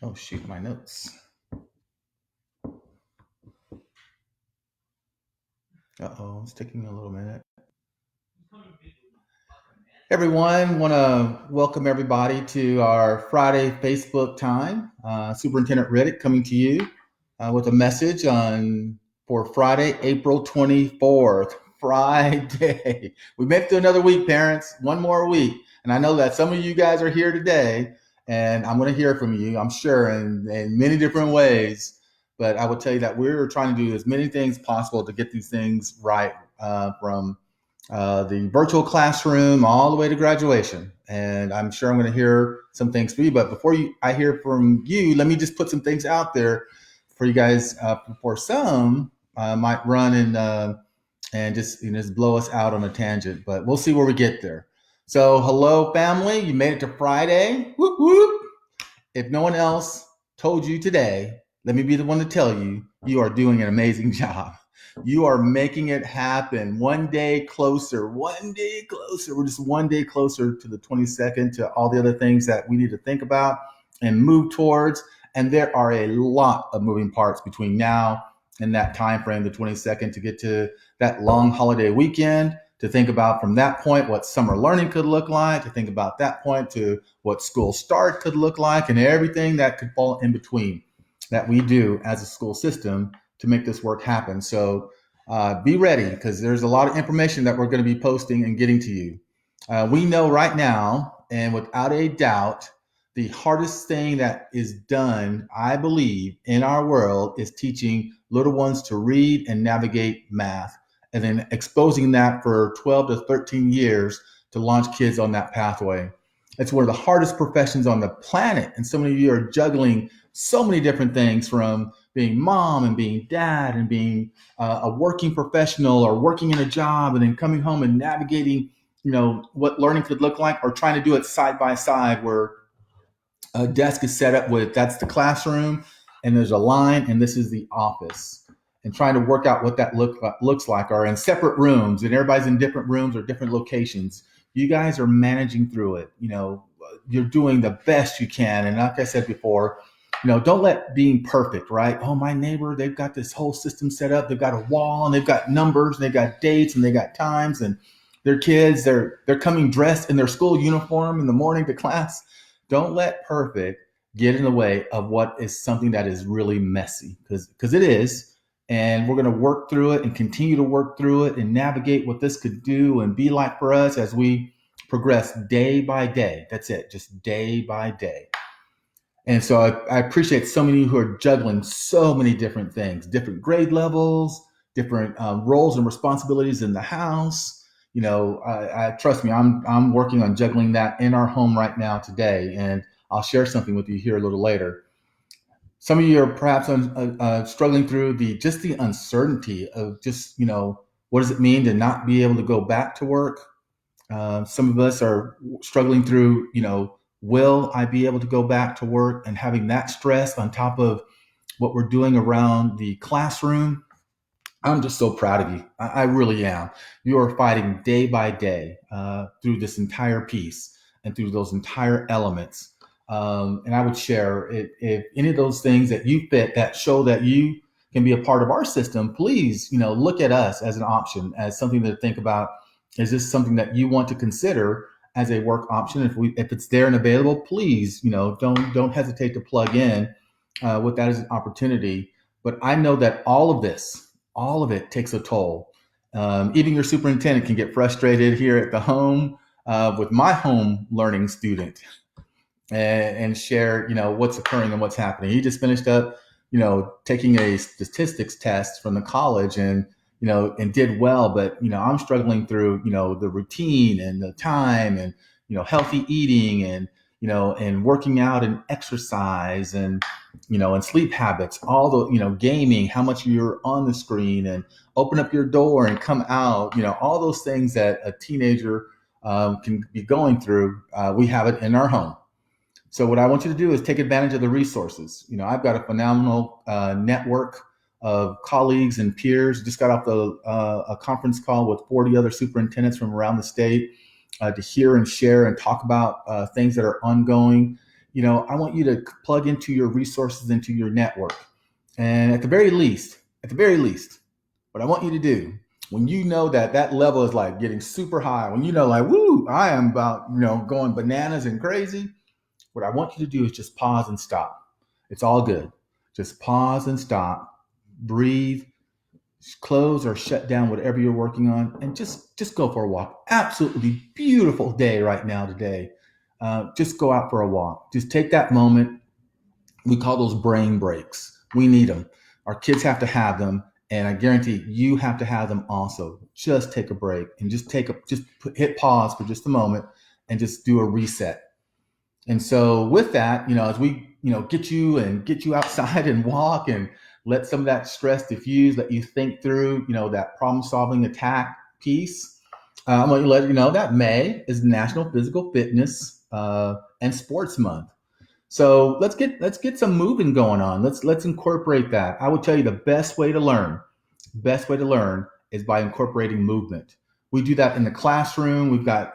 Oh, shoot, my notes. Uh-oh, it's taking a little minute. Everyone, want to welcome everybody to our Friday Facebook time. Superintendent Riddick coming to you with a message on for Friday, April 24th. Friday. We made it to another week, parents. One more week. And I know that some of you guys are here today, and I'm going to hear from you, I'm sure, in many different ways. But I will tell you that we're trying to do as many things possible to get these things right from the virtual classroom all the way to graduation. And I'm sure I'm going to hear some things for you. But I hear from you, let me just put some things out there for you guys. For some, might run and just blow us out on a tangent. But we'll see where we get there. So, hello, family. You made it to Friday. Whoop, whoop. If no one else told you today, let me be the one to tell you, you are doing an amazing job. You are making it happen. One day closer, one day closer. We're just one day closer to the 22nd, to all the other things that we need to think about and move towards. And there are a lot of moving parts between now and that time frame, the 22nd, to get to that long holiday weekend, to think about from that point what summer learning could look like, to think about that point to what school start could look like, and everything that could fall in between that we do as a school system to make this work happen. So be ready, because there's a lot of information that we're going to be posting and getting to you. We know right now, and without a doubt, the hardest thing that is done, I believe, in our world is teaching little ones to read and navigate math, and then exposing that for 12 to 13 years to launch kids on that pathway. It's one of the hardest professions on the planet. And so many of you are juggling so many different things, from being mom and being dad and being a working professional or working in a job, and then coming home and navigating, what learning could look like, or trying to do it side by side, where a desk is set up with, that's the classroom, and there's a line, and this is the office, and trying to work out what that looks like, or in separate rooms, and everybody's in different rooms or different locations. You guys are managing through it. You're doing the best you can. And like I said before, don't let being perfect, right? Oh, my neighbor, they've got this whole system set up. They've got a wall, and they've got numbers, and they've got dates, and they got times, and their kids, they're coming dressed in their school uniform in the morning to class. Don't let perfect get in the way of what is something that is really messy, because it is. And we're going to work through it and continue to work through it and navigate what this could do and be like for us as we progress day by day. That's it, just day by day. And so I appreciate so many who are juggling so many different things, different grade levels, different roles and responsibilities in the house. I trust me, I'm working on juggling that in our home right now today, and I'll share something with you here a little later. Some of you are perhaps struggling through the uncertainty of just, what does it mean to not be able to go back to work? Some of us are struggling through, will I be able to go back to work, and having that stress on top of what we're doing around the classroom. I'm just so proud of you. I really am. You are fighting day by day through this entire piece and through those entire elements. And I would share, if any of those things that you fit that show that you can be a part of our system, please, look at us as an option, as something to think about. Is this something that you want to consider as a work option? If it's there and available, please, don't hesitate to plug in with that as an opportunity. But I know that all of it takes a toll. Even your superintendent can get frustrated here at the home with my home learning student, and share, what's occurring and what's happening. He just finished up, taking a statistics test from the college, and did well. But, I'm struggling through, the routine and the time, and, healthy eating, and working out and exercise, and sleep habits, all the, gaming, how much you're on the screen, and open up your door and come out, all those things that a teenager can be going through. We have it in our home. So what I want you to do is take advantage of the resources. I've got a phenomenal network of colleagues and peers. Just got off a conference call with 40 other superintendents from around the state to hear and share and talk about things that are ongoing. I want you to plug into your resources, into your network. And at the very least, what I want you to do, when you know that level is like getting super high, when you know like, woo, I am about, going bananas and crazy, what I want you to do is just pause and stop. It's all good. Just pause and stop, breathe, close or shut down whatever you're working on, and just go for a walk. Absolutely beautiful day right now today. Just go out for a walk. Just take that moment. We call those brain breaks. We need them. Our kids have to have them, and I guarantee you have to have them also. Just take a break and hit pause for just a moment and just do a reset. And so with that, as we, get you outside and walk and let some of that stress diffuse, let you think through, that problem solving attack piece. I want to let you know that May is National Physical Fitness and Sports Month. So let's get some moving going on. Let's incorporate that. I would tell you the best way to learn is by incorporating movement. We do that in the classroom. We've got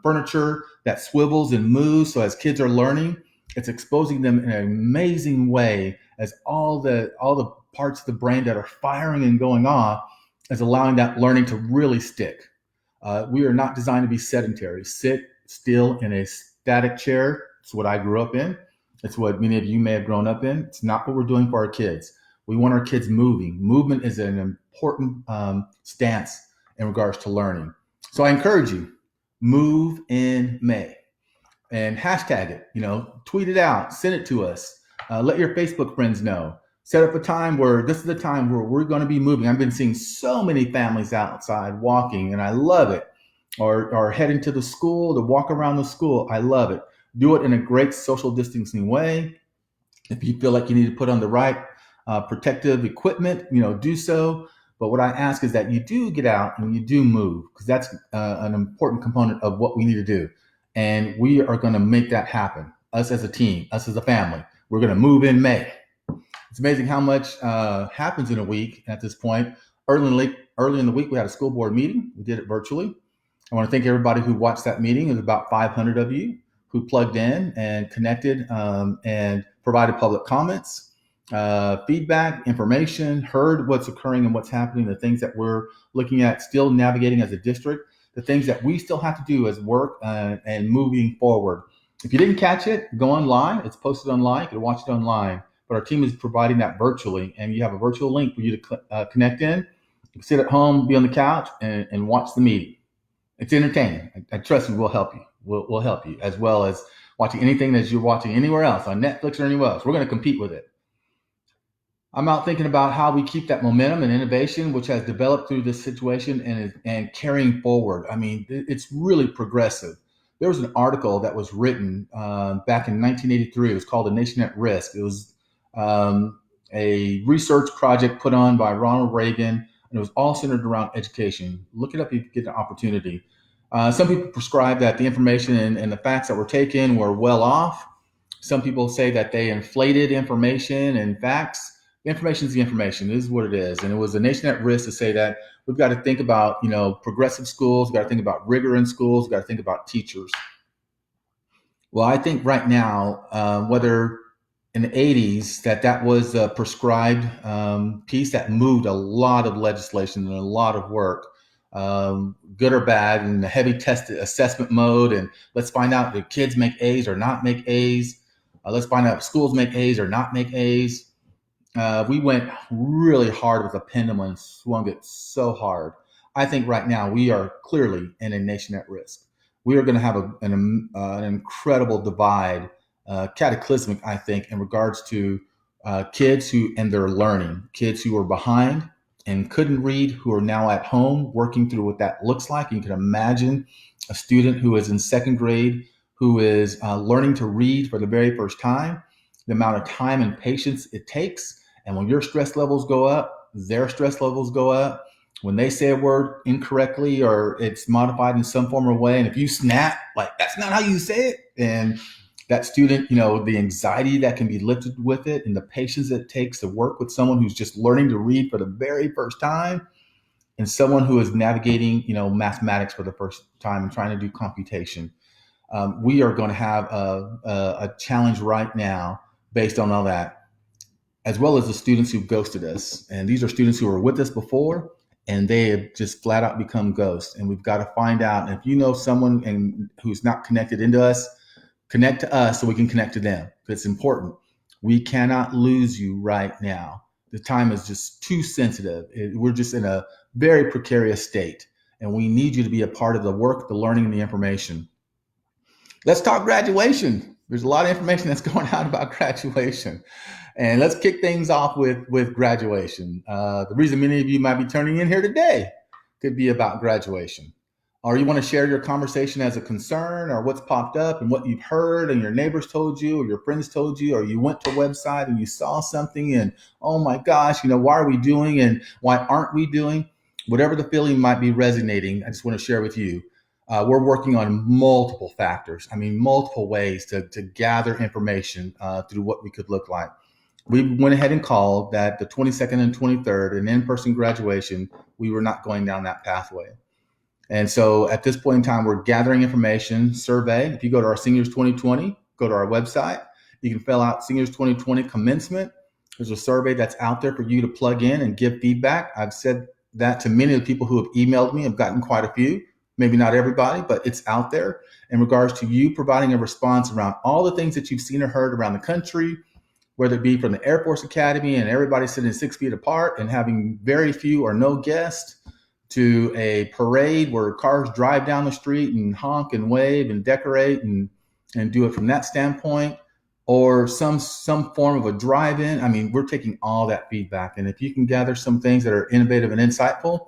furniture that swivels and moves. So as kids are learning, it's exposing them in an amazing way as all the parts of the brain that are firing and going off is allowing that learning to really stick. We are not designed to be sedentary. Sit still in a static chair. It's what I grew up in. It's what many of you may have grown up in. It's not what we're doing for our kids. We want our kids moving. Movement is an important stance in regards to learning. So I encourage you, move in May and hashtag it, tweet it out, send it to us. Let your Facebook friends know. Set up a time where this is the time where we're going to be moving. I've been seeing so many families outside walking, and I love it. Or heading to the school to walk around the school. I love it. Do it in a great social distancing way. If you feel like you need to put on the right protective equipment, do so. But what I ask is that you do get out and you do move, because that's an important component of what we need to do. And we are going to make that happen. Us as a team, us as a family, we're going to move in May. It's amazing how much happens in a week at this point. Early in the week, we had a school board meeting. We did it virtually. I want to thank everybody who watched that meeting. It was about 500 of you who plugged in and connected and provided public comments, feedback, information, heard what's occurring and what's happening, the things that we're looking at, still navigating as a district, the things that we still have to do as work and moving forward. If you didn't catch it, go online. It's posted online. You can watch it online. But our team is providing that virtually, and you have a virtual link for you to connect in. You can sit at home, be on the couch, and watch the meeting. It's entertaining. I trust you. We'll help you. We'll help you, as well as watching anything that you're watching anywhere else on Netflix or anywhere else. We're going to compete with it. I'm out thinking about how we keep that momentum and innovation, which has developed through this situation and carrying forward. I mean, it's really progressive. There was an article that was written back in 1983. It was called "A Nation at Risk." It was a research project put on by Ronald Reagan, and it was all centered around education. Look it up if you get an opportunity. Some people prescribe that the information and the facts that were taken were well off. Some people say that they inflated information and facts. The information is the information. This is what it is. And it was a nation at risk to say that we've got to think about, progressive schools. We've got to think about rigor in schools. We've got to think about teachers. Well, I think right now, whether in the 80s, that was a prescribed piece that moved a lot of legislation and a lot of work, good or bad, in the heavy test assessment mode. And let's find out if kids make A's or not make A's. Let's find out if schools make A's or not make A's. We went really hard with the pendulum and swung it so hard. I think right now we are clearly in a nation at risk. We are going to have an incredible divide, cataclysmic, I think, in regards to kids and their learning, kids who are behind and couldn't read, who are now at home working through what that looks like. You can imagine a student who is in second grade, who is learning to read for the very first time, the amount of time and patience it takes. And when your stress levels go up, their stress levels go up. When they say a word incorrectly or it's modified in some form or way, and if you snap, like, that's not how you say it, and that student, the anxiety that can be lifted with it and the patience it takes to work with someone who's just learning to read for the very first time and someone who is navigating, mathematics for the first time and trying to do computation. We are going to have a challenge right now based on all that, as well as the students who ghosted us. And these are students who were with us before, and they have just flat out become ghosts. And we've got to find out. And if you know someone who's not connected into us, connect to us so we can connect to them. It's important. We cannot lose you right now. The time is just too sensitive. We're just in a very precarious state, and we need you to be a part of the work, the learning, and the information. Let's talk graduation. There's a lot of information that's going out about graduation. And let's kick things off with graduation. The reason many of you might be turning in here today could be about graduation. Or you want to share your conversation as a concern, or what's popped up and what you've heard and your neighbors told you or your friends told you, or you went to a website and you saw something and, oh my gosh, why are we doing and why aren't we doing? Whatever the feeling might be resonating, I just want to share with you. We're working on multiple factors. Multiple ways to gather information through what we could look like. We went ahead and called that the 22nd and 23rd, an in-person graduation, we were not going down that pathway. And so at this point in time, we're gathering information, survey. If you go to our Seniors 2020, go to our website. You can fill out Seniors 2020 commencement. There's a survey that's out there for you to plug in and give feedback. I've said that to many of the people who have emailed me. I've gotten quite a few, maybe not everybody, but it's out there in regards to you providing a response around all the things that you've seen or heard around the country, whether it be from the Air Force Academy and everybody sitting 6 feet apart and having very few or no guests, to a parade where cars drive down the street and honk and wave and decorate and do it from that standpoint, or some form of a drive-in. We're taking all that feedback. And if you can gather some things that are innovative and insightful,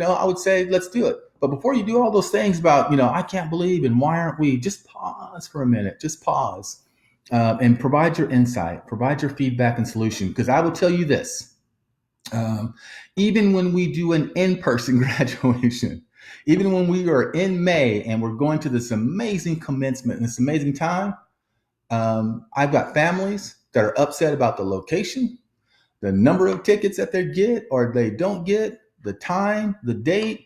I would say let's do it. But before you do all those things about, I can't believe and why aren't we, just pause for a minute, just pause and provide your insight, provide your feedback and solution. Because I will tell you this. Even when we do an in-person graduation, even when we are in May and we're going to this amazing commencement and this amazing time, I've got families that are upset about the location, the number of tickets that they get or they don't get, the time, the date.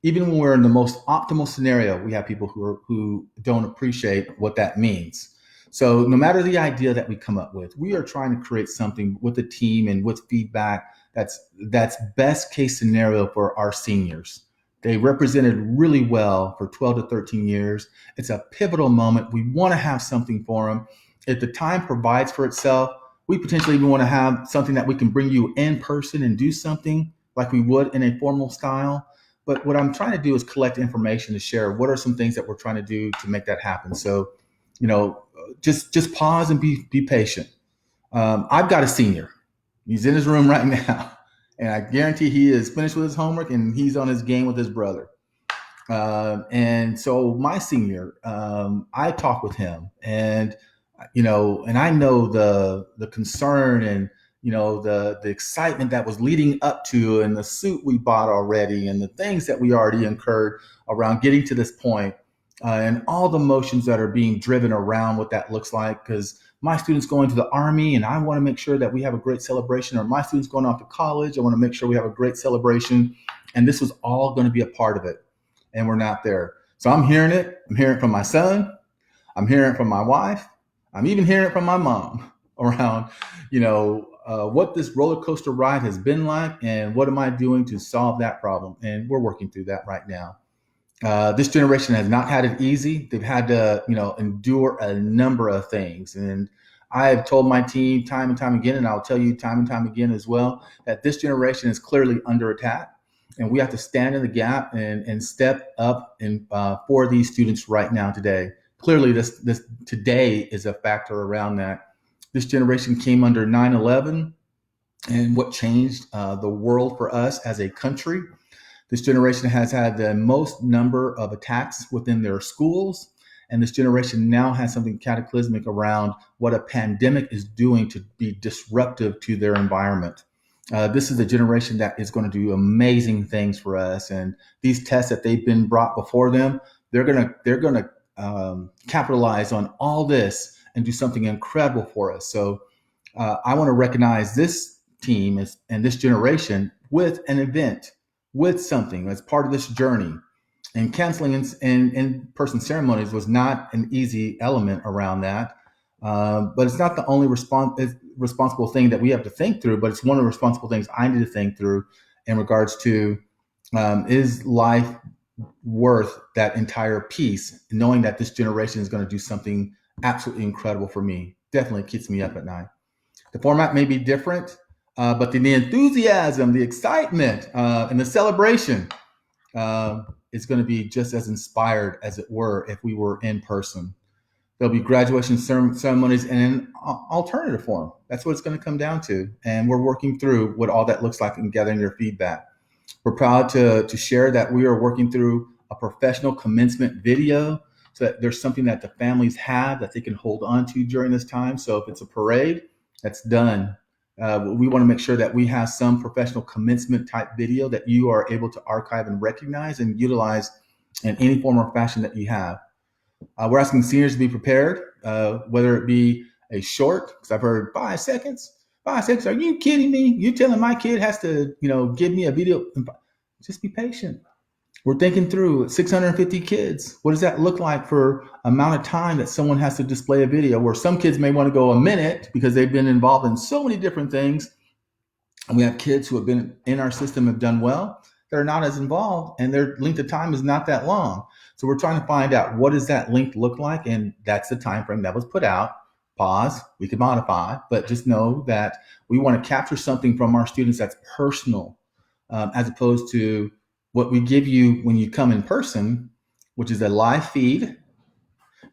Even when we're in the most optimal scenario, we have people who don't appreciate what that means. So no matter the idea that we come up with, we are trying to create something with the team and with feedback that's best case scenario for our seniors. They represented really well for 12 to 13 years. It's a pivotal moment. We want to have something for them. If the time provides for itself, we potentially even want to have something that we can bring you in person and do something like we would in a formal style. But what I'm trying to do is collect information to share. What are some things that we're trying to do to make that happen? So, just pause and be patient. I've got a senior. He's in his room right now, and I guarantee he is finished with his homework and he's on his game with his brother. And so my senior, I talk with him, and and I know the concern and the excitement that was leading up to, and the suit we bought already, and the things that we already incurred around getting to this point, and all the motions that are being driven around what that looks like. Because my students going to the Army, and I want to make sure that we have a great celebration. Or my students going off to college, I want to make sure we have a great celebration. And this was all going to be a part of it, and we're not there. So I'm hearing it. I'm hearing it from my son. I'm hearing it from my wife. I'm even hearing it from my mom around, what this roller coaster ride has been like, and what am I doing to solve that problem? And we're working through that right now. This generation has not had it easy. They've had to, endure a number of things. And I have told my team time and time again, and I'll tell you time and time again as well, that this generation is clearly under attack. And we have to stand in the gap and step up for these students right now today. Clearly, this today is a factor around that. This generation came under 9/11 and what changed the world for us as a country. This generation has had the most number of attacks within their schools. And this generation now has something cataclysmic around what a pandemic is doing to be disruptive to their environment. This is a generation that is going to do amazing things for us. And these tests that they've been brought before them, they're going to capitalize on all this and do something incredible for us. So I want to recognize this team and this generation with an event, with something as part of this journey. And canceling in-person ceremonies was not an easy element around that. But it's not the only responsible thing that we have to think through, but it's one of the responsible things I need to think through in regards to is life worth that entire piece, knowing that this generation is going to do something absolutely incredible for me. Definitely keeps me up at night. The format may be different, but the enthusiasm, the excitement, and the celebration is going to be just as inspired as it were if we were in person. There'll be graduation ceremonies in an alternative form. That's what it's going to come down to. And we're working through what all that looks like and gathering your feedback. We're proud to share that we are working through a professional commencement video so that there's something that the families have that they can hold on to during this time. So if it's a parade, that's done. We want to make sure that we have some professional commencement type video that you are able to archive and recognize and utilize in any form or fashion that you have. We're asking seniors to be prepared, whether it be a short, because I've heard 5 seconds. 5 seconds? Are you kidding me? You telling my kid has to, give me a video? Just be patient. We're thinking through 650 kids. What does that look like for amount of time that someone has to display a video? Where some kids may want to go a minute because they've been involved in so many different things. And we have kids who have been in our system, have done well. They're not as involved and their length of time is not that long. So we're trying to find out what does that length look like? And that's the time frame that was put out. Pause, we can modify, but just know that we want to capture something from our students that's personal, as opposed to what we give you when you come in person, which is a live feed,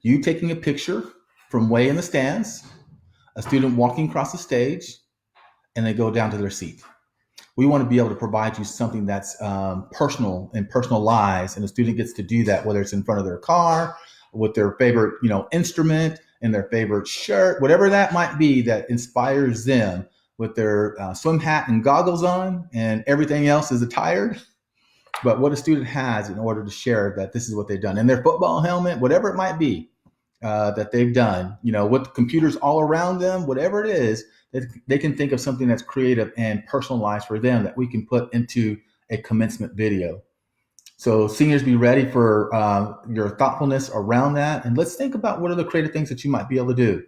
you taking a picture from way in the stands, a student walking across the stage, and they go down to their seat. We want to be able to provide you something that's personal and personalized, and the student gets to do that, whether it's in front of their car, with their favorite, instrument, and their favorite shirt, whatever that might be that inspires them, with their swim hat and goggles on, and everything else is attired. But what a student has in order to share that this is what they've done, and their football helmet, whatever it might be that they've done, with computers all around them, whatever it is, they can think of something that's creative and personalized for them that we can put into a commencement video. So seniors, be ready for your thoughtfulness around that. And let's think about what are the creative things that you might be able to do.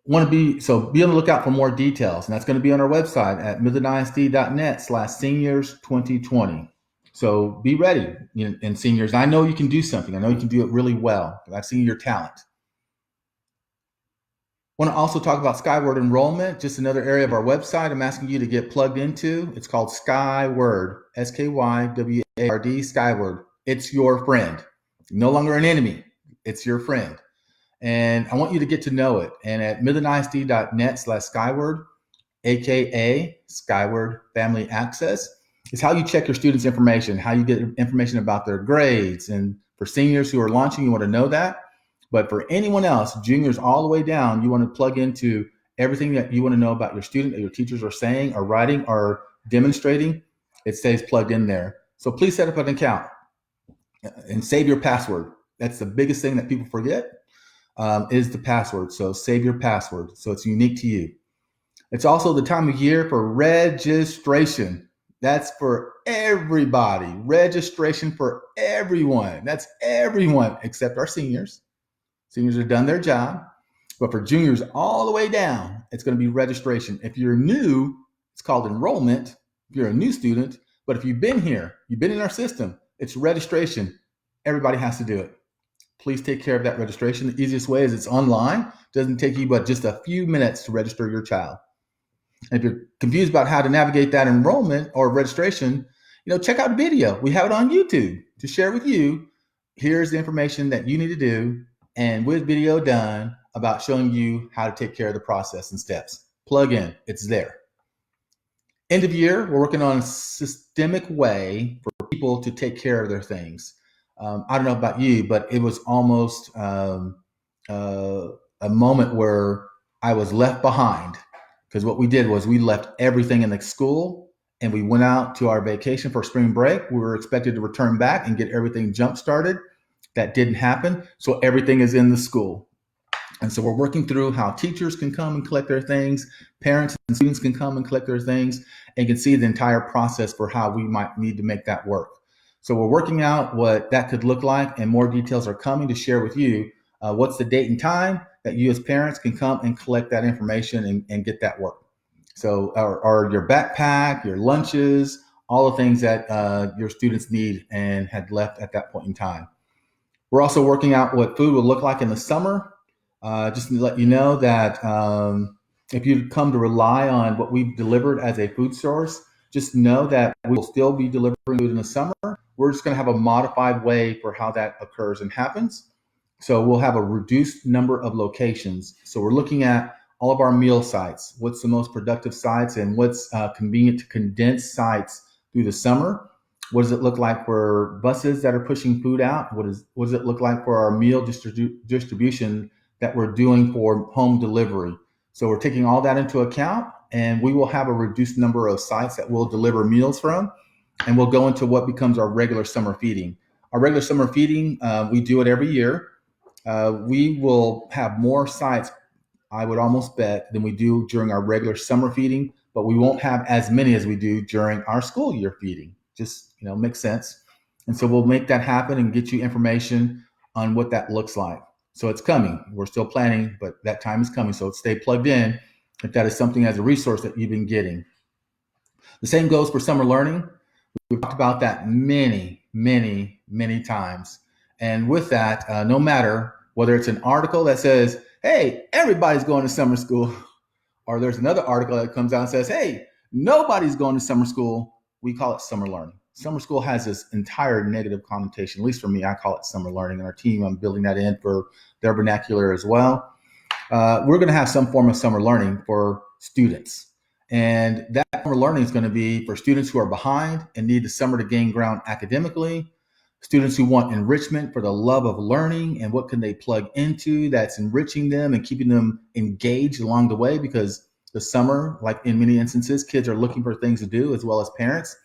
Be on the lookout for more details. And that's going to be on our website at midlandisd.net/seniors2020. So be ready, and seniors, I know you can do something. I know you can do it really well. I've seen your talent. Want to also talk about Skyward enrollment, just another area of our website I'm asking you to get plugged into. It's called Skyward, SKYWARD, Skyward. It's your friend. No longer an enemy. It's your friend. And I want you to get to know it. And at midlandisd.net/Skyward, AKA Skyward Family Access, is how you check your students' information, how you get information about their grades. And for seniors who are launching, you want to know that. But for anyone else, juniors all the way down, you want to plug into everything that you want to know about your student that your teachers are saying or writing or demonstrating. It stays plugged in there. So please set up an account and save your password. That's the biggest thing that people forget, is the password. So save your password so it's unique to you. It's also the time of year for registration. That's for everybody. Registration for everyone. That's everyone except our seniors. Seniors have done their job. But for juniors all the way down, it's going to be registration. If you're new, it's called enrollment. If you're a new student, but if you've been here, you've been in our system, it's registration. Everybody has to do it. Please take care of that registration. The easiest way is it's online. It doesn't take you but just a few minutes to register your child. And if you're confused about how to navigate that enrollment or registration, check out a video. We have it on YouTube to share with you. Here's the information that you need to do, and with video done about showing you how to take care of the process and steps. Plug in, it's there. End of year, we're working on a systemic way for people to take care of their things. I don't know about you, but it was almost a moment where I was left behind, because what we did was we left everything in the school and we went out to our vacation for spring break. We were expected to return back and get everything jump started. That didn't happen. So everything is in the school. And so we're working through how teachers can come and collect their things, parents and students can come and collect their things, and can see the entire process for how we might need to make that work. So we're working out what that could look like, and more details are coming to share with you. What's the date and time that you as parents can come and collect that information and get that work. So, or your backpack, your lunches, all the things that your students need and had left at that point in time. We're also working out what food will look like in the summer. Just to let you know that if you come to rely on what we've delivered as a food source, just know that we will still be delivering food in the summer. We're just going to have a modified way for how that occurs and happens. So we'll have a reduced number of locations. So we're looking at all of our meal sites, what's the most productive sites and what's convenient to condense sites through the summer. What does it look like for buses that are pushing food out? What does it look like for our meal distribution that we're doing for home delivery? So we're taking all that into account, and we will have a reduced number of sites that we'll deliver meals from, and we'll go into what becomes our regular summer feeding. Our regular summer feeding, we do it every year. We will have more sites, I would almost bet, than we do during our regular summer feeding, but we won't have as many as we do during our school year feeding. Just, makes sense. And so we'll make that happen and get you information on what that looks like. So it's coming. We're still planning, but that time is coming. So stay plugged in if that is something as a resource that you've been getting. The same goes for summer learning. We've talked about that many, many, many times. And with that, no matter whether it's an article that says, hey, everybody's going to summer school, or there's another article that comes out and says, hey, nobody's going to summer school, we call it summer learning. Summer school has this entire negative connotation. At least for me, I call it summer learning. And our team, I'm building that in for their vernacular as well. We're going to have some form of summer learning for students. And that summer learning is going to be for students who are behind and need the summer to gain ground academically, students who want enrichment for the love of learning and what can they plug into that's enriching them and keeping them engaged along the way, because the summer, like in many instances, kids are looking for things to do as well as parents.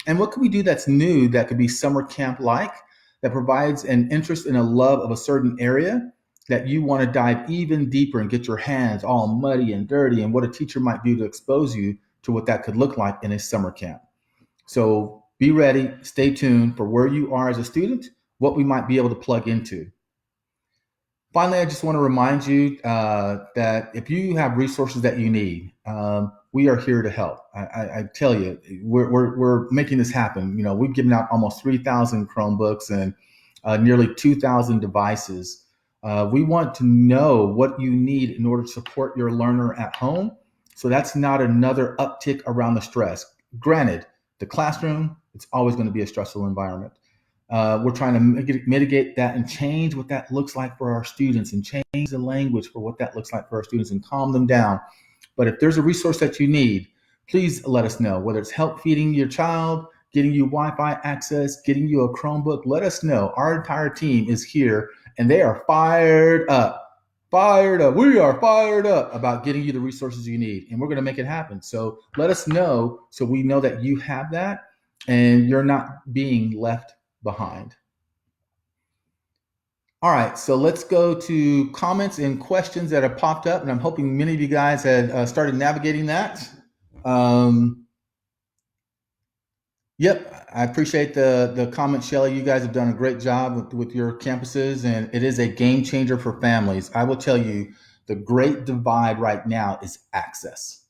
And what can we do that's new that could be summer camp-like, that provides an interest and a love of a certain area that you want to dive even deeper and get your hands all muddy and dirty, and what a teacher might do to expose you to what that could look like in a summer camp. So be ready, stay tuned for where you are as a student, what we might be able to plug into. Finally, I just want to remind you that if you have resources that you need, we are here to help. I tell you, we're making this happen. We've given out almost 3,000 Chromebooks and nearly 2,000 devices. We want to know what you need in order to support your learner at home. So that's not another uptick around the stress. Granted, the classroom, it's always going to be a stressful environment. We're trying to mitigate that and change what that looks like for our students, and change the language for what that looks like for our students and calm them down. But if there's a resource that you need, please let us know, whether it's help feeding your child, getting you Wi-Fi access, getting you a Chromebook. Let us know. Our entire team is here, and they are fired up. We are fired up about getting you the resources you need, and we're going to make it happen. So let us know, so we know that you have that and you're not being left behind. All right, so let's go to comments and questions that have popped up, and I'm hoping many of you guys had started navigating that. Yep, I appreciate the comment, Shelly. You guys have done a great job with your campuses, and it is a game changer for families. I will tell you, the great divide right now is access.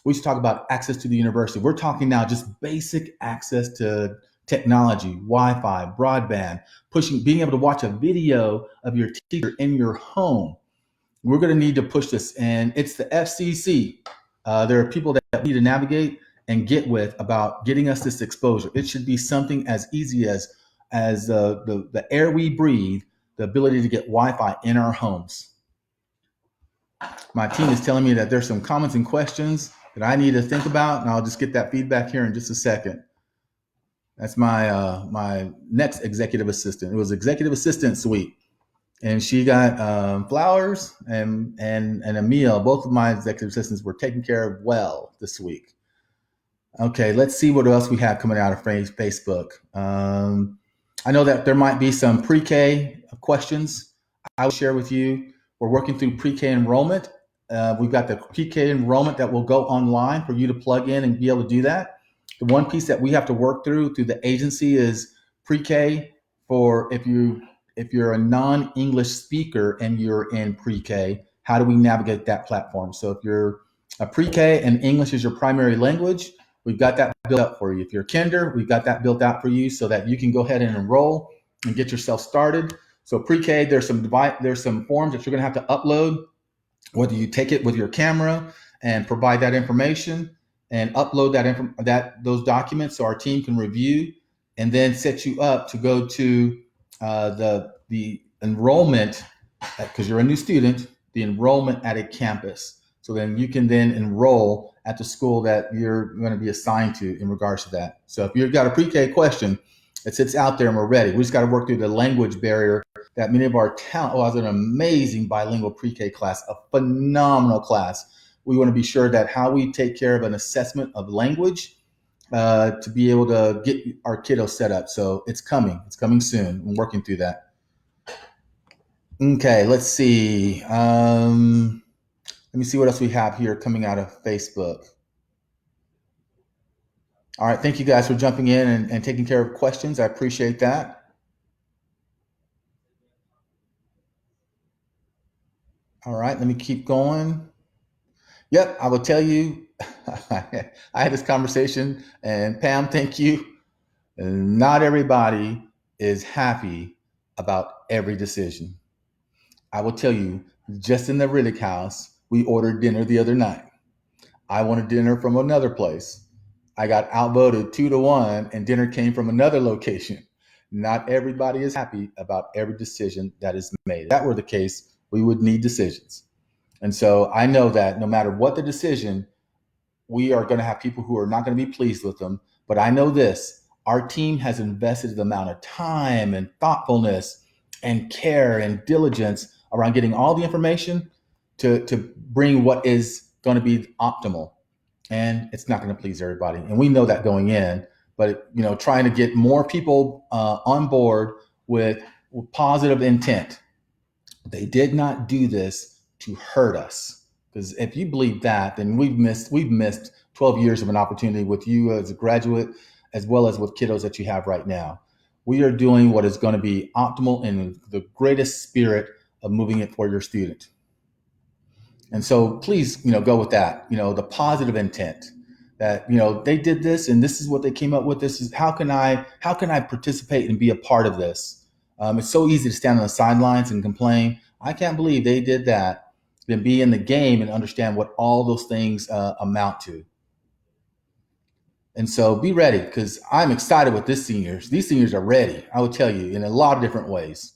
We should talk about access to the university. We're talking now just basic access to technology, Wi-Fi, broadband, being able to watch a video of your teacher in your home. We're going to need to push this, and it's the FCC. There are people that we need to navigate and get with about getting us this exposure. It should be something as easy as the air we breathe, the ability to get Wi-Fi in our homes. My team is telling me that there's some comments and questions that I need to think about, and I'll just get that feedback here in just a second. That's my next executive assistant. It was executive assistant suite, and she got flowers and a meal. Both of my executive assistants were taken care of well this week. Okay, let's see what else we have coming out of Facebook. I know that there might be some pre-K questions I will share with you. We're working through pre-K enrollment. We've got the pre-K enrollment that will go online for you to plug in and be able to do that. The one piece that we have to work through the agency is pre-K for if you're a non-English speaker and you're in pre-K, how do we navigate that platform? So if you're a pre-K and English is your primary language, we've got that built up for you. If you're kinder, we've got that built out for you so that you can go ahead and enroll and get yourself started. So pre-K, there's some forms that you're going to have to upload, whether you take it with your camera and provide that information and upload those documents so our team can review and then set you up to go to the enrollment, because you're a new student, the enrollment at a campus. So then you can then enroll at the school that you're going to be assigned to in regards to that. So if you've got a pre-K question, it sits out there and we're ready. We just got to work through the language barrier that many of our talent. Oh, I was an amazing bilingual pre-K class, a phenomenal class. We want to be sure that how we take care of an assessment of language to be able to get our kiddos set up. So it's coming soon. I'm working through that. Okay, let's see. Let me see what else we have here coming out of Facebook. All right, thank you guys for jumping in and taking care of questions. I appreciate that. All right, let me keep going. Yep, I will tell you, I had this conversation, and Pam, thank you. Not everybody is happy about every decision. I will tell you, just in the Riddick house, we ordered dinner the other night. I wanted dinner from another place. I got outvoted 2-1, and dinner came from another location. Not everybody is happy about every decision that is made. If that were the case, we would need decisions. And so I know that no matter what the decision, we are going to have people who are not going to be pleased with them. But I know this, our team has invested the amount of time and thoughtfulness and care and diligence around getting all the information to bring what is going to be optimal. And it's not going to please everybody. And we know that going in, but trying to get more people on board with positive intent. They did not do this to hurt us. Because if you believe that, then we've missed 12 years of an opportunity with you as a graduate, as well as with kiddos that you have right now. We are doing what is going to be optimal in the greatest spirit of moving it for your student. And so please, go with that, the positive intent that, they did this and this is what they came up with. This is how can I participate and be a part of this? It's so easy to stand on the sidelines and complain. I can't believe they did that. Then be in the game and understand what all those things amount to. And so be ready, because I'm excited with these seniors. These seniors are ready, I will tell you, in a lot of different ways.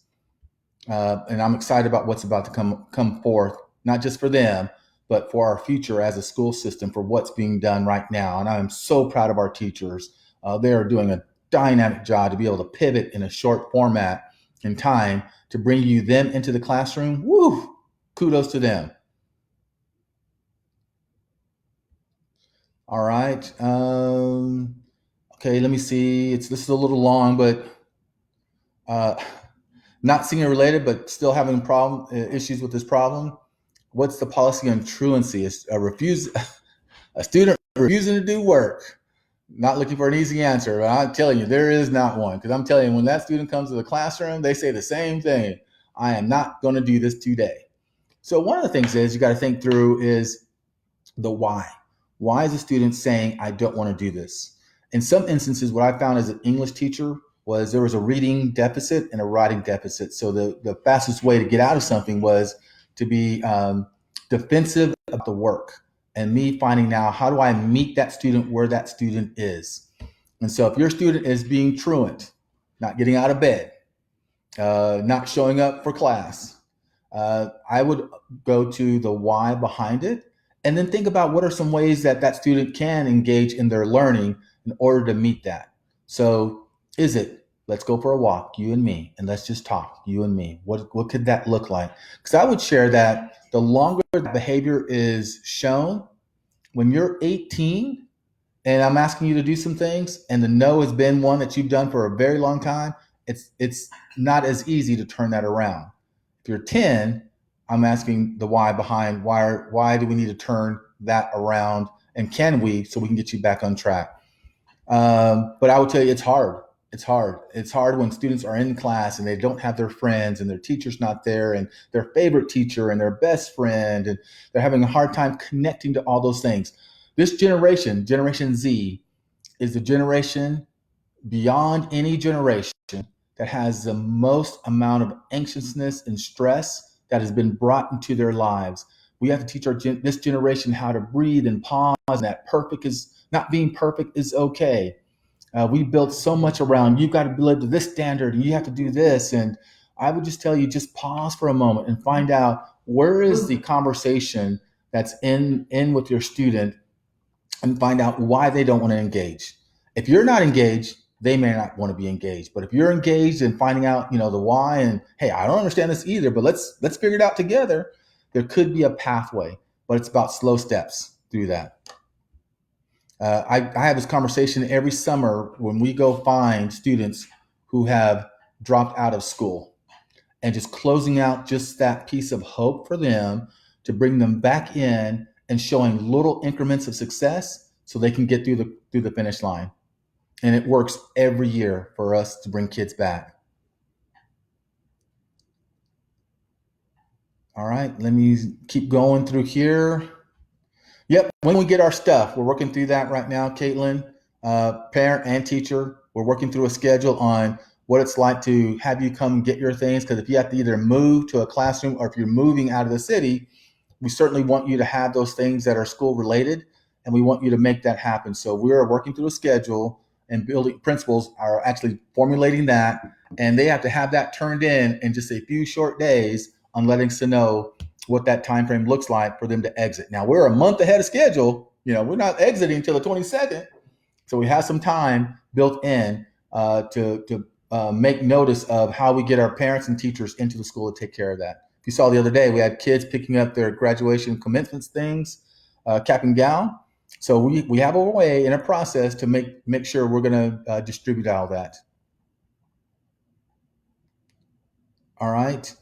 And I'm excited about what's about to come forth, not just for them, but for our future as a school system, for what's being done right now. And I'm so proud of our teachers. They are doing a dynamic job to be able to pivot in a short format in time to bring them into the classroom. Woo! Kudos to them. All right. Okay, let me see. This is a little long, but not senior related, but still having issues with this problem. What's the policy on truancy? Is a student refusing to do work, not looking for an easy answer. But I'm telling you, there is not one, because I'm telling you, when that student comes to the classroom, they say the same thing. I am not going to do this today. So one of the things is you got to think through is the why. Why is a student saying, I don't want to do this? In some instances, what I found as an English teacher was there was a reading deficit and a writing deficit. So the fastest way to get out of something was to be defensive about the work, and me finding now, how do I meet that student where that student is? And so if your student is being truant, not getting out of bed, not showing up for class, I would go to the why behind it, and then think about what are some ways that student can engage in their learning in order to meet that. So is it, let's go for a walk, you and me, and let's just talk, you and me. What could that look like? Because I would share that the longer the behavior is shown, when you're 18 and I'm asking you to do some things and the no has been one that you've done for a very long time, it's not as easy to turn that around. If you're 10, I'm asking the why behind why do we need to turn that around, and can we, so we can get you back on track. But I would tell you it's hard. It's hard. It's hard when students are in class and they don't have their friends and their teacher's not there and their favorite teacher and their best friend, and they're having a hard time connecting to all those things. This generation, Generation Z, is the generation beyond any generation that has the most amount of anxiousness and stress that has been brought into their lives. We have to teach this generation how to breathe and pause, and that perfect is not being perfect is okay. We built so much around you've got to live to this standard and you have to do this. And I would just tell you, just pause for a moment and find out where is the conversation that's in with your student, and find out why they don't want to engage. If you're not engaged, they may not want to be engaged. But if you're engaged in finding out, the why, and hey, I don't understand this either, but let's figure it out together. There could be a pathway, but it's about slow steps through that. I have this conversation every summer when we go find students who have dropped out of school, and just closing out just that piece of hope for them to bring them back in and showing little increments of success so they can get through the finish line. And it works every year for us to bring kids back. All right, let me keep going through here. Yep, when we get our stuff, we're working through that right now, Caitlin. Parent and teacher, we're working through a schedule on what it's like to have you come get your things, because if you have to either move to a classroom or if you're moving out of the city, we certainly want you to have those things that are school related, and we want you to make that happen. So we are working through a schedule, and building principals are actually formulating that, and they have to have that turned in just a few short days on letting us know what that time frame looks like for them to exit. Now we're a month ahead of schedule. We're not exiting until the 22nd, so we have some time built in to make notice of how we get our parents and teachers into the school to take care of that. If you saw the other day, we had kids picking up their graduation commencement things, cap and gown. So we have a way and a process to make sure we're going to distribute all that. All right.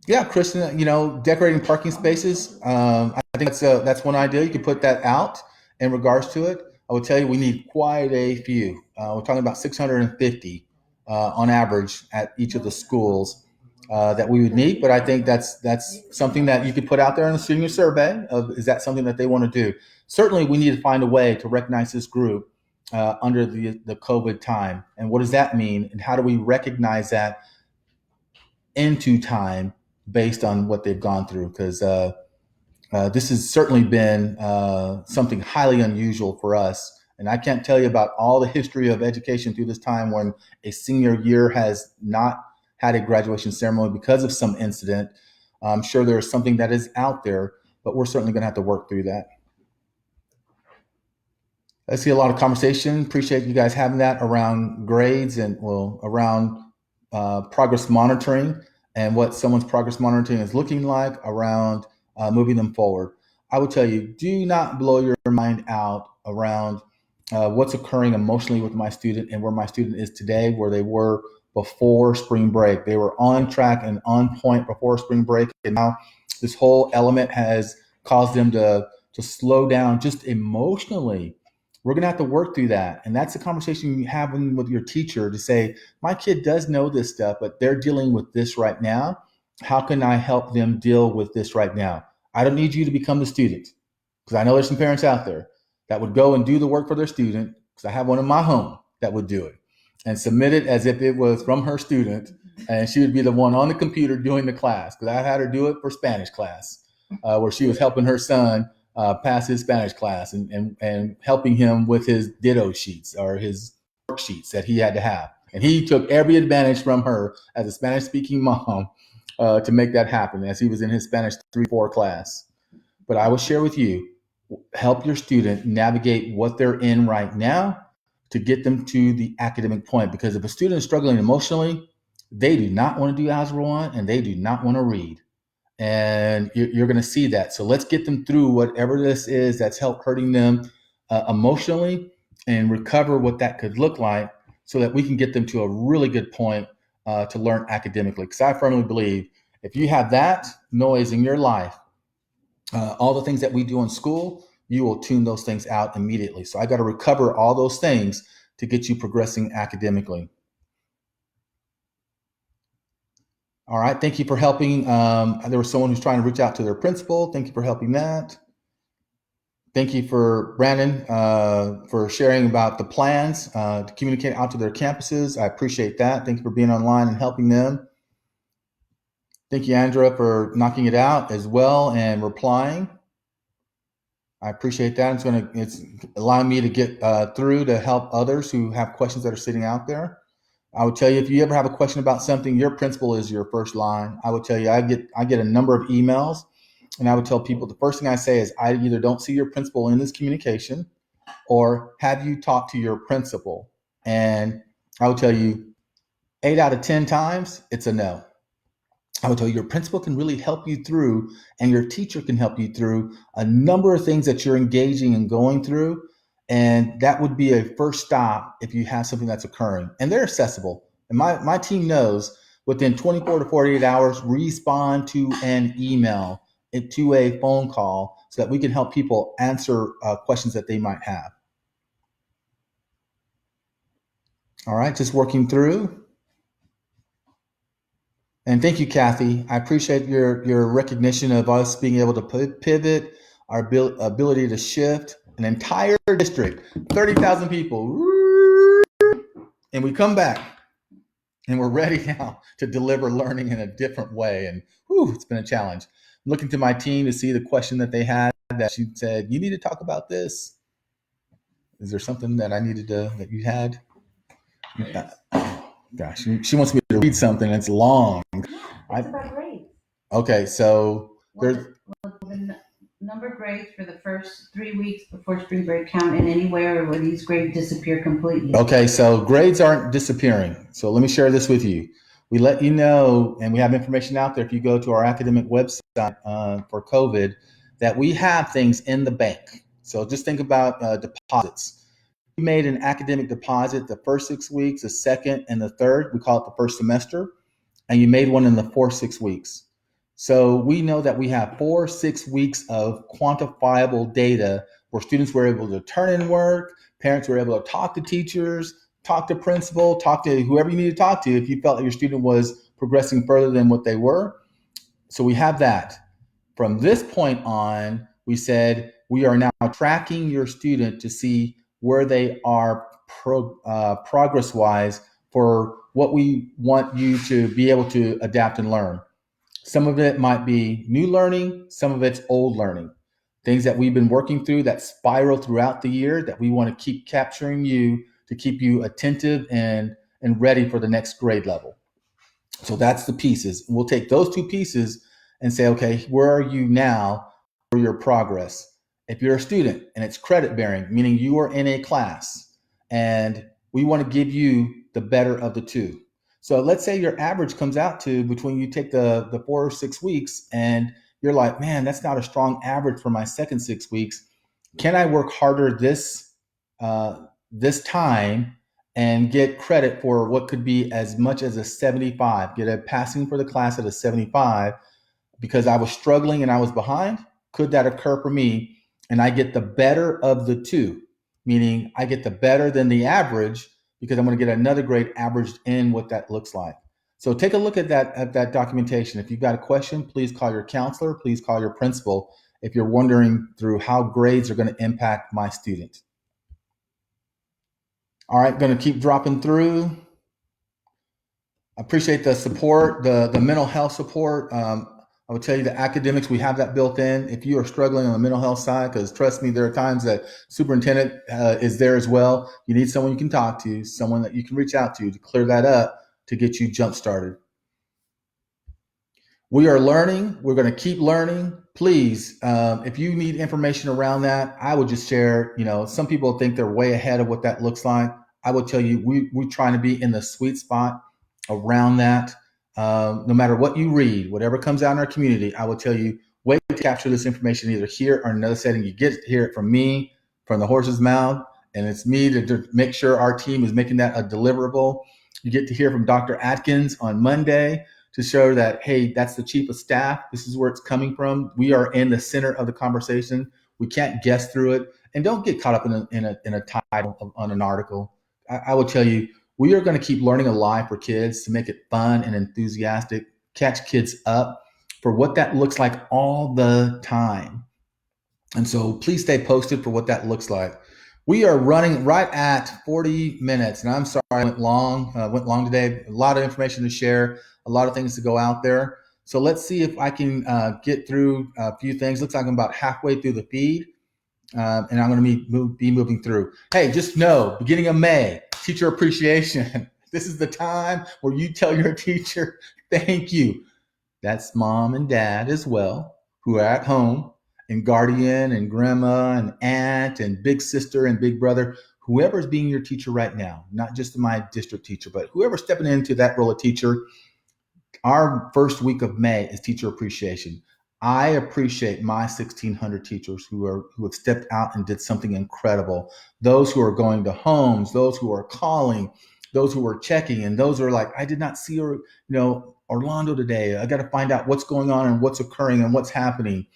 Yeah, Kristen, decorating parking spaces. I think that's one idea. You could put that out in regards to it. I would tell you we need quite a few. We're talking about 650 on average at each of the schools that we would need. But I think that's something that you could put out there in the senior survey of, is that something that they want to do? Certainly, we need to find a way to recognize this group under the COVID time. And what does that mean? And how do we recognize that into time based on what they've gone through? Because this has certainly been something highly unusual for us. And I can't tell you about all the history of education through this time when a senior year has not had a graduation ceremony because of some incident. I'm sure there's something that is out there, but we're certainly going to have to work through that. I see a lot of conversation. Appreciate you guys having that around grades and around progress monitoring and what someone's progress monitoring is looking like around moving them forward. I would tell you, do not blow your mind out around what's occurring emotionally with my student and where my student is today, where they were before spring break. They were on track and on point before spring break, and now this whole element has caused them to slow down just emotionally. We're going to have to work through that. And that's a conversation you have with your teacher to say, my kid does know this stuff, but they're dealing with this right now. How can I help them deal with this right now? I don't need you to become the student, because I know there's some parents out there that would go and do the work for their student, because I have one in my home that would do it and submit it as if it was from her student, and she would be the one on the computer doing the class, because I had her do it for Spanish class, where she was helping her son pass his Spanish class and helping him with his ditto sheets or his worksheets that he had to have. And he took every advantage from her as a Spanish-speaking mom to make that happen as he was in his Spanish 3-4 class. But I will share with you, help your student navigate what they're in right now to get them to the academic point. Because if a student is struggling emotionally, they do not want to do Algebra 1 and they do not want to read. And you're going to see that. So let's get them through whatever this is that's hurting them emotionally, and recover what that could look like so that we can get them to a really good point to learn academically. Because I firmly believe if you have that noise in your life, all the things that we do in school you will tune those things out immediately. So I got to recover all those things to get you progressing academically. All right. Thank you for helping. There was someone who's trying to reach out to their principal. Thank you for helping that. Thank you for Brandon for sharing about the plans to communicate out to their campuses. I appreciate that. Thank you for being online and helping them. Thank you, Andrea, for knocking it out as well and replying. I appreciate that. It's allowing me to get through to help others who have questions that are sitting out there. I would tell you, if you ever have a question about something, your principal is your first line. I would tell you, I get a number of emails, and I would tell people the first thing I say is, I either don't see your principal in this communication, or have you talked to your principal? And I would tell you, 8 out of 10 times, it's a no. I would tell you, your principal can really help you through, and your teacher can help you through a number of things that you're engaging and going through. And that would be a first stop if you have something that's occurring. And they're accessible. And my team knows within 24 to 48 hours, respond to an email, to a phone call, so that we can help people answer questions that they might have. All right, just working through. And thank you, Kathy. I appreciate your recognition of us being able to pivot, our ability to shift an entire district, 30,000 people, and we come back and we're ready now to deliver learning in a different way. And it's been a challenge. I'm looking to my team to see the question that they had that she said, you need to talk about this. Is there something that I needed that you had? Gosh, she wants me to read something. It's long. It's about grades. Okay, so there's the number of grades for the first 3 weeks before spring break count in anywhere, or will these grades disappear completely? Okay, so grades aren't disappearing. So let me share this with you. We let you know, and we have information out there if you go to our academic website for COVID, that we have things in the bank. So just think about deposits. We made an academic deposit the first 6 weeks, the second and the third. We call it the first semester. And you made one in the 4-6 weeks. So we know that we have 4-6 weeks of quantifiable data where students were able to turn in work, parents were able to talk to teachers, talk to principal, talk to whoever you need to talk to if you felt like your student was progressing further than what they were. So we have that. From this point on, we said we are now tracking your student to see where they are progress-wise for what we want you to be able to adapt and learn. Some of it might be new learning, some of it's old learning. Things that we've been working through that spiral throughout the year that we want to keep capturing you to keep you attentive and ready for the next grade level. So that's the pieces. We'll take those two pieces and say, okay, where are you now for your progress? If you're a student and it's credit bearing, meaning you are in a class, and we want to give you the better of the two. So let's say your average comes out to between, you take the 4 or 6 weeks and you're like, man, that's not a strong average for my second 6 weeks. Can I work harder this time and get credit for what could be as much as a 75, get a passing for the class at a 75 because I was struggling and I was behind? Could that occur for me? And I get the better of the two, meaning I get the better than the average because I'm going to get another grade averaged in what that looks like. So take a look at that documentation. If you've got a question, please call your counselor, please call your principal if you're wondering through how grades are going to impact my student. All right, going to keep dropping through. I appreciate the support, the mental health support. I would tell you the academics, we have that built in. If you are struggling on the mental health side, because trust me, there are times that superintendent is there as well. You need someone you can talk to, someone that you can reach out to clear that up, to get you jump started. We are learning. We're going to keep learning. Please, if you need information around that, I would just share, some people think they're way ahead of what that looks like. I would tell you, we're trying to be in the sweet spot around that. No matter what you read, whatever comes out in our community, I will tell you, wait to capture this information either here or in another setting. You get to hear it from me, from the horse's mouth, and it's me to make sure our team is making that a deliverable. You get to hear from Dr. Atkins on Monday to show that, hey, that's the chief of staff. This is where it's coming from. We are in the center of the conversation. We can't guess through it. And don't get caught up in a title on an article. I will tell you, we are going to keep learning alive for kids to make it fun and enthusiastic, catch kids up for what that looks like all the time. And so please stay posted for what that looks like. We are running right at 40 minutes, and I'm sorry I went long today. A lot of information to share, a lot of things to go out there. So let's see if I can get through a few things. Looks like I'm about halfway through the feed, and I'm going to be moving through. Hey, just know, beginning of May, teacher appreciation. This is the time where you tell your teacher, thank you. That's mom and dad as well, who are at home, and guardian and grandma and aunt and big sister and big brother, whoever's being your teacher right now, not just my district teacher, but whoever's stepping into that role of teacher. Our first week of May is teacher appreciation. I appreciate my 1,600 teachers who have stepped out and did something incredible. Those who are going to homes, those who are calling, those who are checking, and those who are like, I did not see Orlando today. I got to find out what's going on and what's occurring and what's happening.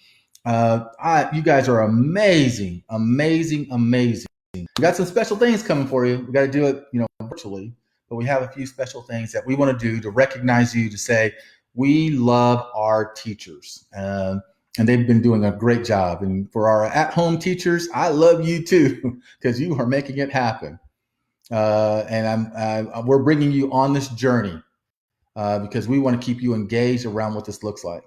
You guys are amazing, amazing, amazing. We got some special things coming for you. We got to do it, virtually, but we have a few special things that we want to do to recognize you, to say we love our teachers, and they've been doing a great job. And for our at-home teachers, I love you too because you are making it happen. And we're bringing you on this journey because we want to keep you engaged around what this looks like.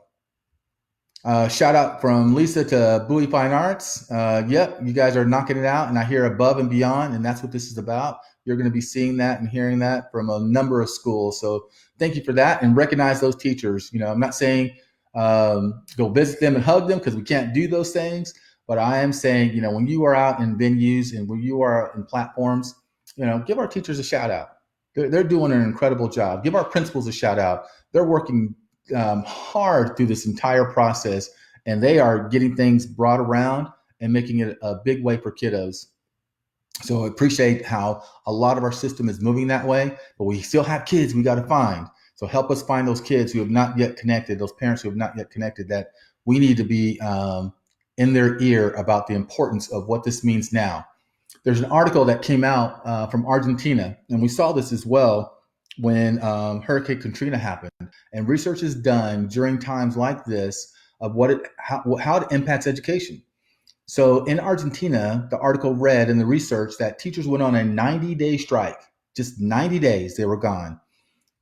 Shout out from Lisa to Bowie Fine Arts. Yep, you guys are knocking it out, and I hear above and beyond, and that's what this is about. You're going to be seeing that and hearing that from a number of schools. So thank you for that, and recognize those teachers. I'm not saying go visit them and hug them because we can't do those things, but I am saying, when you are out in venues and when you are in platforms, give our teachers a shout out. They're doing an incredible job. Give our principals a shout out. They're working hard through this entire process, and they are getting things brought around and making it a big way for kiddos. So I appreciate how a lot of our system is moving that way, but we still have kids we got to find. So help us find those kids who have not yet connected, those parents who have not yet connected, that we need to be in their ear about the importance of what this means now. There's an article that came out from Argentina, and we saw this as well when Hurricane Katrina happened. And research is done during times like this of how it impacts education. So in Argentina, the article read in the research that teachers went on a 90-day strike. Just 90 days they were gone.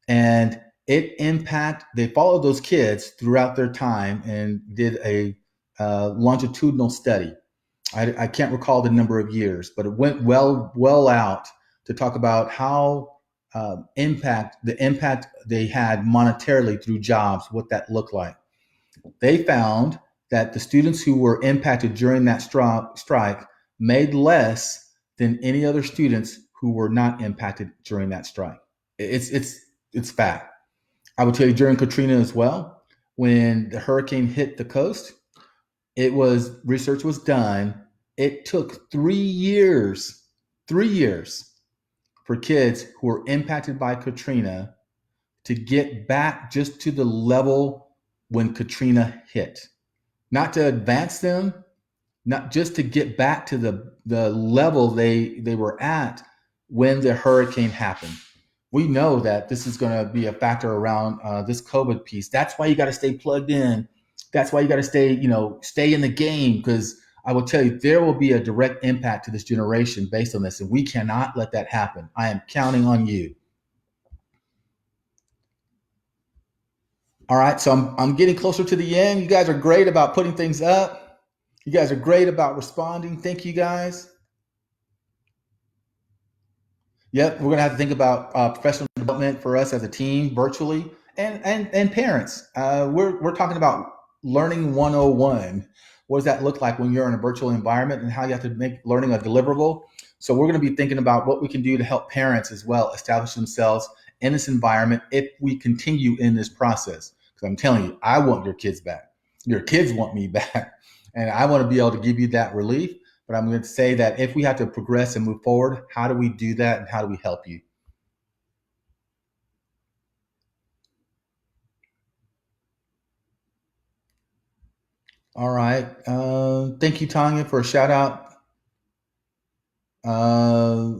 And they followed those kids throughout their time and did a longitudinal study. I can't recall the number of years, but it went well out to talk about how the impact they had monetarily through jobs, what that looked like. They found that the students who were impacted during that strike made less than any other students who were not impacted during that strike. It's fact. I would tell you during Katrina as well, when the hurricane hit the coast, research was done. It took 3 years for kids who were impacted by Katrina to get back just to the level when Katrina hit. Not to advance them, not just to get back to the level they were at when the hurricane happened. We know that this is going to be a factor around this COVID piece. That's why you got to stay plugged in. That's why you got to stay in the game, because I will tell you, there will be a direct impact to this generation based on this, and we cannot let that happen. I am counting on you. All right, so I'm getting closer to the end. You guys are great about putting things up. You guys are great about responding. Thank you, guys. Yep, we're gonna have to think about professional development for us as a team virtually, and parents. We're talking about learning 101. What does that look like when you're in a virtual environment, and how you have to make learning a deliverable? So we're going to be thinking about what we can do to help parents as well establish themselves in this environment if we continue in this process. Because I'm telling you, I want your kids back. Your kids want me back, and I want to be able to give you that relief. But I'm going to say that if we have to progress and move forward, how do we do that, and how do we help you? All right. Thank you, Tanya, for a shout out. Uh,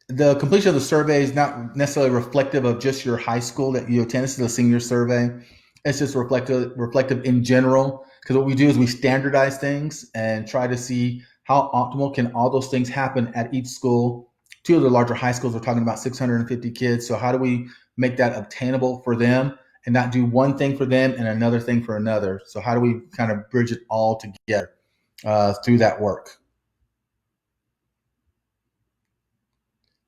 the completion of the survey is not necessarily reflective of just your high school that you attend. This is a senior survey. It's just reflective in general. Because what we do is we standardize things and try to see how optimal can all those things happen at each school. Two of the larger high schools are talking about 650 kids. So how do we make that obtainable for them and not do one thing for them and another thing for another? So how do we kind of bridge it all together through that work?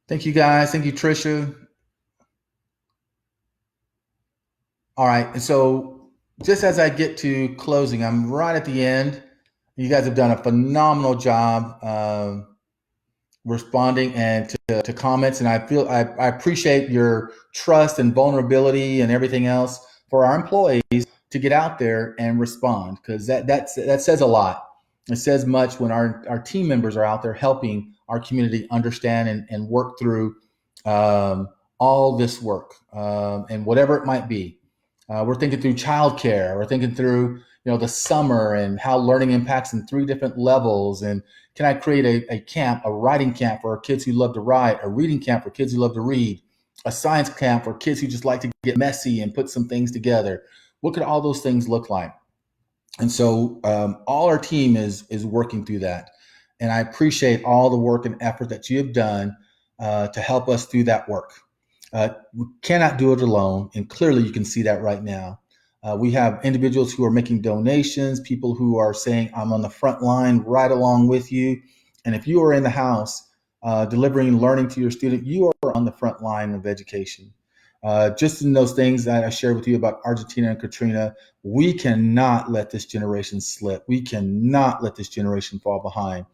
Thank you guys. Thank you, Trisha. All right. And so just as I get to closing, I'm right at the end. You guys have done a phenomenal job responding and to comments. And I appreciate your trust and vulnerability and everything else for our employees to get out there and respond because that says a lot. It says much when our team members are out there helping our community understand and work through all this work and whatever it might be. We're thinking through childcare. We're thinking through the summer and how learning impacts in 3 different levels. And can I create a camp, a writing camp for kids who love to write, a reading camp for kids who love to read, a science camp for kids who just like to get messy and put some things together? What could all those things look like? And so all our team is working through that. And I appreciate all the work and effort that you have done to help us through that work. We cannot do it alone. And clearly you can see that right now. We have individuals who are making donations, people who are saying, I'm on the front line right along with you. And if you are in the house delivering learning to your student, you are on the front line of education. Just in those things that I shared with you about Argentina and Katrina, we cannot let this generation slip. We cannot let this generation fall behind.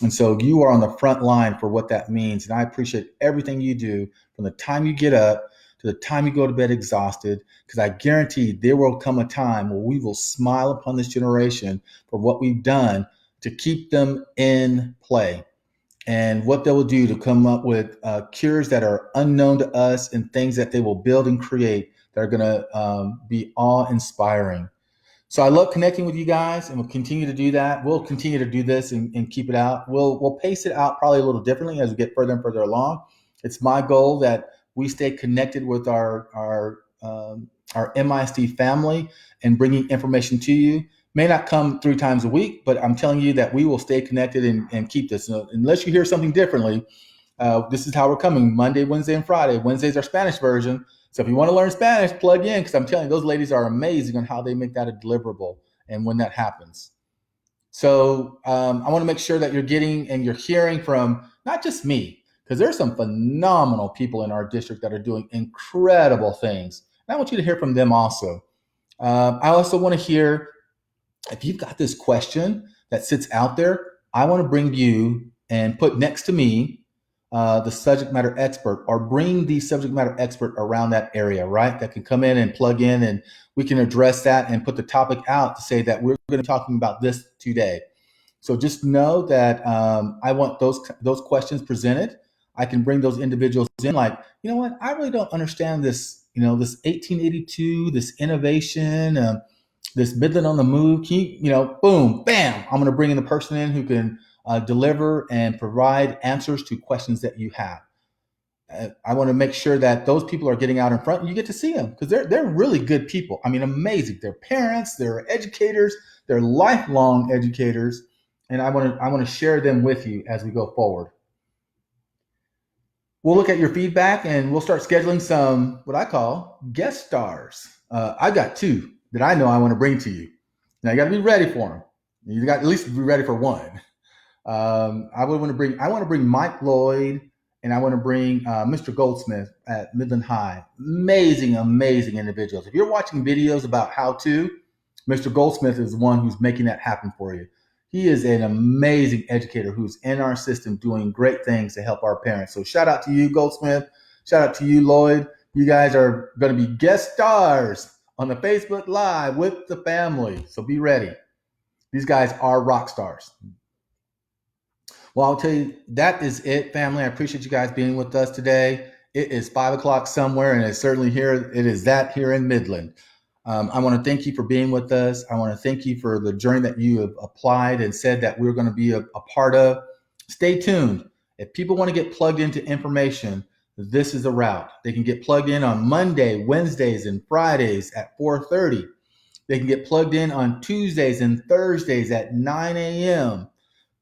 And so you are on the front line for what that means. And I appreciate everything you do from the time you get up to the time you go to bed exhausted, because I guarantee there will come a time where we will smile upon this generation for what we've done to keep them in play and what they will do to come up with cures that are unknown to us and things that they will build and create that are going to be awe inspiring. So I love connecting with you guys, and we'll continue to do that. We'll continue to do this and keep it out. We'll pace it out probably a little differently as we get further and further along. It's my goal that we stay connected with our MISD family and bringing information to you. May not come 3 times a week, but I'm telling you that we will stay connected and keep this. Unless you hear something differently, this is how we're coming: Monday, Wednesday, and Friday. Wednesday's our Spanish version. So if you want to learn Spanish, plug in, because I'm telling you, those ladies are amazing on how they make that a deliverable and when that happens. So I want to make sure that you're getting and you're hearing from not just me, because there's some phenomenal people in our district that are doing incredible things. And I want you to hear from them also. I also want to hear if you've got this question that sits out there. I want to bring you and put next to me the subject matter expert, or bring the subject matter expert around that area, right? That can come in and plug in, and we can address that and put the topic out to say that we're going to be talking about this today. So just know that I want those questions presented. I can bring those individuals in, like, you know what? I really don't understand this. This 1882, this innovation, this Midland on the move. Boom, bam. I'm going to bring in the person in who can deliver and provide answers to questions that you have. I want to make sure that those people are getting out in front and you get to see them, because they're really good people. I mean, amazing. They're parents, they're educators, they're lifelong educators, and I want to share them with you as we go forward. We'll look at your feedback and we'll start scheduling some what I call guest stars. I got 2 that I know I want to bring to you. Now you got to be ready for them. You got at least be ready for one. I want to bring Mike Lloyd, and I want to bring Mr. Goldsmith at Midland High. Amazing, amazing individuals. If you're watching videos about how to, Mr. Goldsmith is the one who's making that happen for you. He is an amazing educator who's in our system doing great things to help our parents. So shout out to you, Goldsmith. Shout out to you, Lloyd. You guys are going to be guest stars on the Facebook Live with the family. So be ready. These guys are rock stars. Well, I'll tell you, that is it, family. I appreciate you guys being with us today. It is 5 o'clock somewhere, and it's certainly here. It is that here in Midland. I want to thank you for being with us. I want to thank you for the journey that you have applied and said that we're going to be a part of. Stay tuned. If people want to get plugged into information, this is the route. They can get plugged in on Monday, Wednesdays, and Fridays at 4:30. They can get plugged in on Tuesdays and Thursdays at 9 a.m.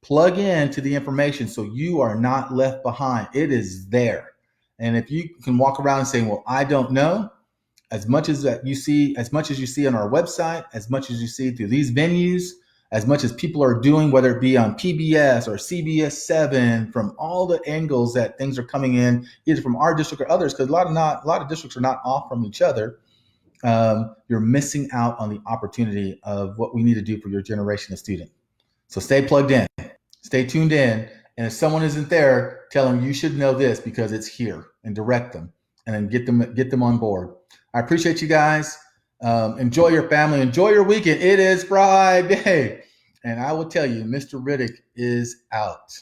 Plug in to the information so you are not left behind. It is there. And if you can walk around and say, well, I don't know, as much as you see on our website, as much as you see through these venues, as much as people are doing, whether it be on PBS or CBS 7, from all the angles that things are coming in, either from our district or others, because a lot of districts are not off from each other. You're missing out on the opportunity of what we need to do for your generation of student. So stay plugged in, stay tuned in, and if someone isn't there, tell them you should know this because it's here, and direct them, and then get them on board. I appreciate you guys. Enjoy your family. Enjoy your weekend. It is Friday. And I will tell you, Mr. Riddick is out.